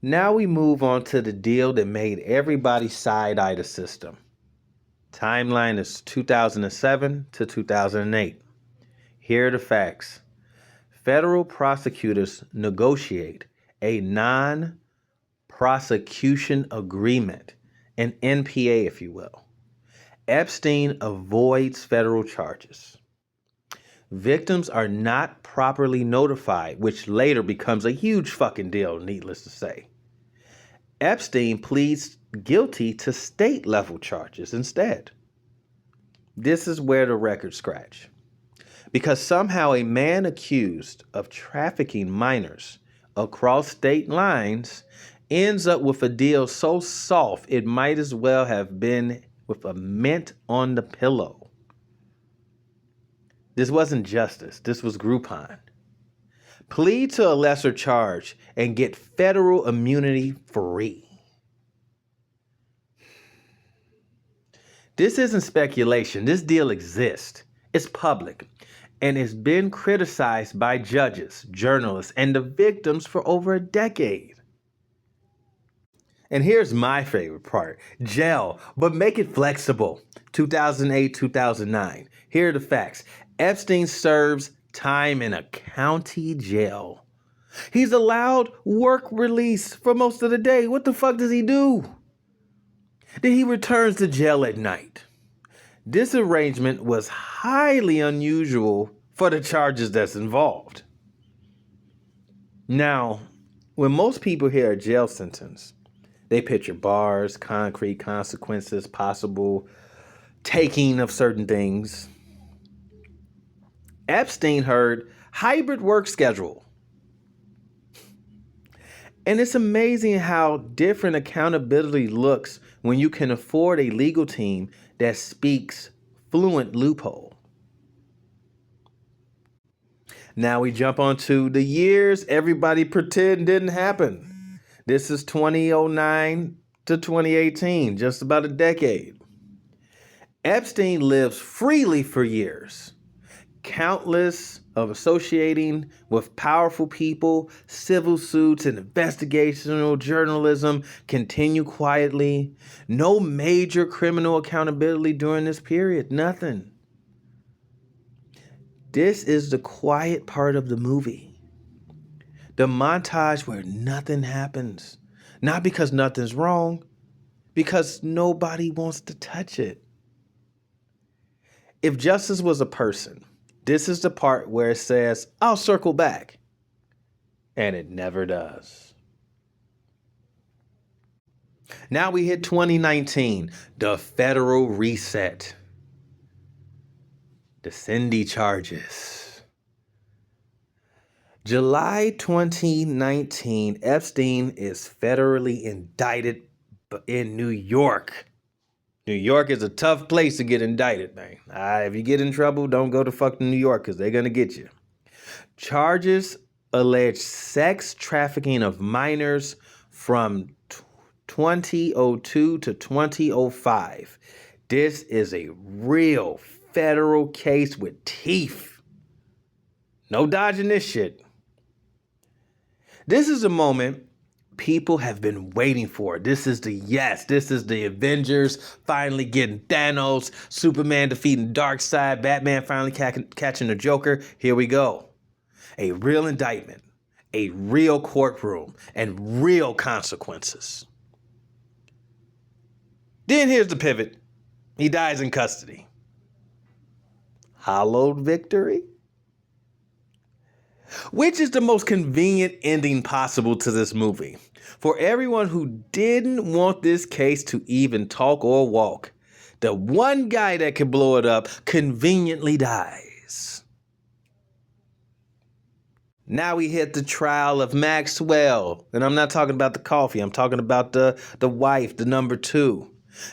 Now we move on to the deal that made everybody side-eye the system. Timeline is 2007 to 2008. Here are the facts. Federal prosecutors negotiate a non-prosecution agreement, an NPA, if you will. Epstein avoids federal charges. Victims are not properly notified, which later becomes a huge fucking deal, needless to say. Epstein pleads guilty to state-level charges instead. This is where the records scratch. Because somehow a man accused of trafficking minors across state lines ends up with a deal so soft it might as well have been with a mint on the pillow. This wasn't justice. This was Groupon. Plead to a lesser charge and get federal immunity free. This isn't speculation. This deal exists. It's public and it's been criticized by judges, journalists, and the victims for over a decade. And here's my favorite part. Jail, but make it flexible. 2008, 2009. Here are the facts. Epstein serves time in a county jail. He's allowed work release for most of the day. What the fuck does he do? Then he returns to jail at night. This arrangement was highly unusual for the charges that's involved. Now, when most people hear a jail sentence, they picture bars, concrete consequences, possible taking of certain things. Epstein heard hybrid work schedule. And it's amazing how different accountability looks when you can afford a legal team that speaks fluent loophole. Now we jump onto the years everybody pretend didn't happen. This is 2009 to 2018, just about a decade. Epstein lives freely for years. Countless of associating with powerful people, civil suits, and investigational journalism continue quietly. No major criminal accountability during this period. Nothing. This is the quiet part of the movie. The montage where nothing happens. Not because nothing's wrong, because nobody wants to touch it. If justice was a person, this is the part where it says, I'll circle back. And it never does. Now we hit 2019, the federal reset. The Cindy charges. July 2019, Epstein is federally indicted in New York. New York is a tough place to get indicted, man. If you get in trouble, don't go to fucking New York because they're going to get you. Charges allege sex trafficking of minors from 2002 to 2005. This is a real federal case with teeth. No dodging this shit. This is a moment people have been waiting for. This is the Avengers finally getting Thanos, Superman defeating Darkseid, Batman finally catching the Joker. Here we go. A real indictment, a real courtroom, and real consequences. Then here's the pivot. He dies in custody. Hollowed victory? Which is the most convenient ending possible to this movie? For everyone who didn't want this case to even talk or walk, the one guy that could blow it up conveniently dies. Now we hit the trial of Maxwell. And I'm not talking about the coffee. I'm talking about the wife, the number 2.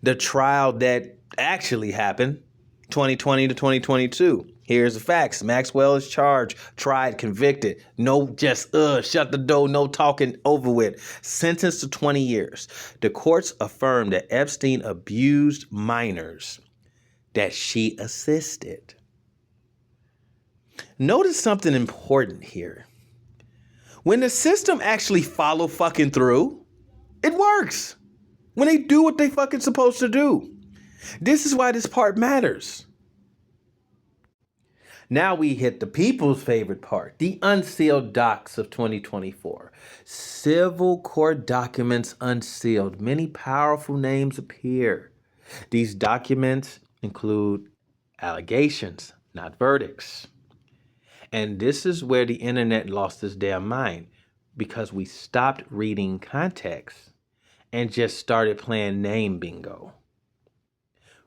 The trial that actually happened 2020 to 2022. Here's the facts. Maxwell is charged, tried, convicted. No just, shut the door, no talking, over with. Sentenced to 20 years. The courts affirmed that Epstein abused minors that she assisted. Notice something important here. When the system actually follow fucking through, it works. When they do what they fucking supposed to do. This is why this part matters. Now we hit the people's favorite part, the unsealed docs of 2024. Civil court documents unsealed. Many powerful names appear. These documents include allegations, not verdicts. And this is where the internet lost its damn mind because we stopped reading context and just started playing name bingo.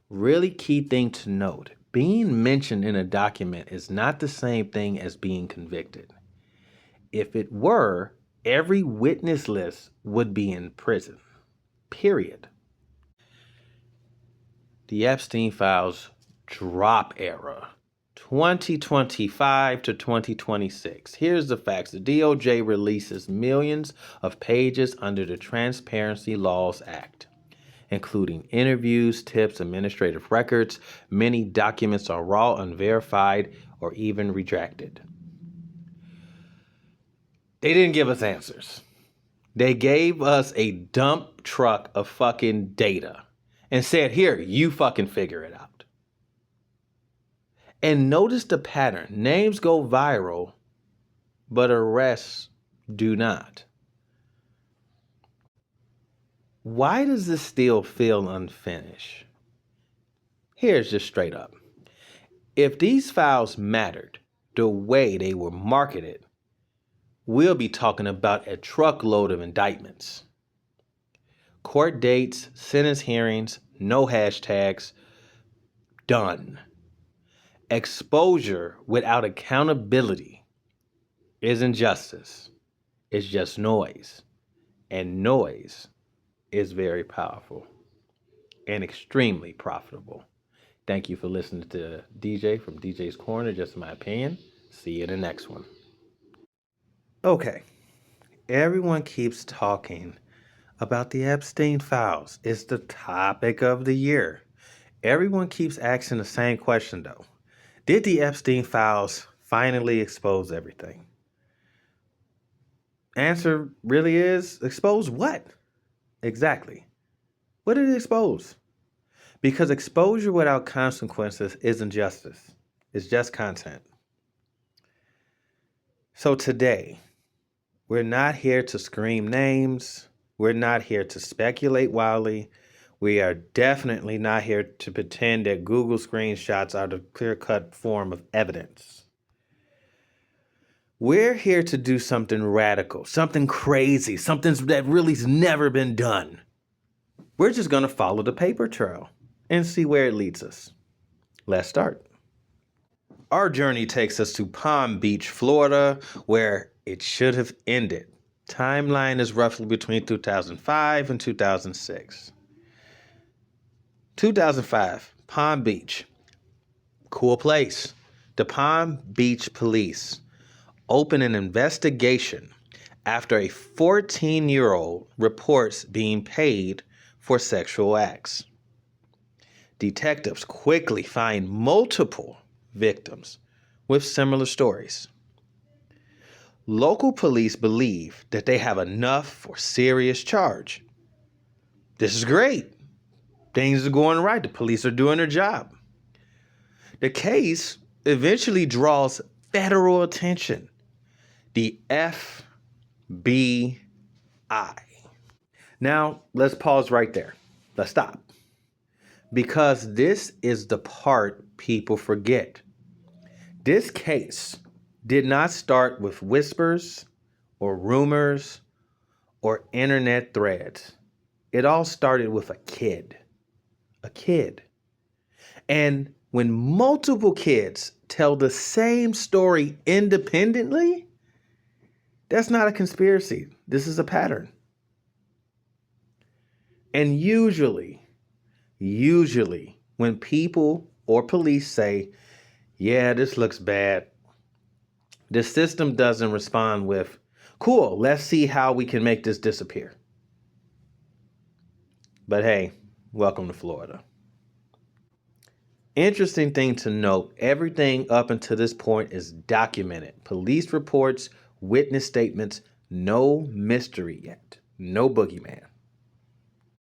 Really key thing to note, being mentioned in a document is not the same thing as being convicted. If it were, every witness list would be in prison. Period. The Epstein files drop era. 2025 to 2026. Here's the facts. The DOJ releases millions of pages under the Transparency Laws Act, including interviews, tips, administrative records. Many documents are raw, unverified, or even redacted. They didn't give us answers. They gave us a dump truck of fucking data and said, here, you fucking figure it out. And notice the pattern. Names go viral, but arrests do not. Why does this still feel unfinished? Here's just straight up. If these files mattered the way they were marketed, we'll be talking about a truckload of indictments. Court dates, sentence hearings, no hashtags, done. Exposure without accountability isn't justice. It's just noise. And noise is very powerful and extremely profitable. Thank you for listening to DJ from DJ's Corner, just my opinion. See you in the next one. Okay, everyone keeps talking about the Epstein files. It's the topic of the year. Everyone keeps asking the same question though. Did the Epstein files finally expose everything? Answer really is, expose what? Exactly. What did it expose? Because exposure without consequences isn't justice. It's just content. So today, we're not here to scream names. We're not here to speculate wildly. We are definitely not here to pretend that Google screenshots are the clear-cut form of evidence. We're here to do something radical, something crazy, something that really's never been done. We're just going to follow the paper trail and see where it leads us. Let's start. Our journey takes us to Palm Beach, Florida, where it should have ended. Timeline is roughly between 2005 and 2006. 2005, Palm Beach. Cool place. The Palm Beach police open an investigation after a 14-year-old reports being paid for sexual acts. Detectives quickly find multiple victims with similar stories. Local police believe that they have enough for serious charge. This is great. Things are going right. The police are doing their job. The case eventually draws federal attention. The FBI. Now, let's pause right there. Let's stop. Because this is the part people forget. This case did not start with whispers or rumors or internet threads. It all started with a kid. A kid. And when multiple kids tell the same story independently, that's not a conspiracy. This is a pattern. And usually, when people or police say, yeah, this looks bad, the system doesn't respond with, cool, let's see how we can make this disappear. But hey, welcome to Florida. Interesting thing to note, everything up until this point is documented. Police reports, witness statements, No mystery yet. No boogeyman.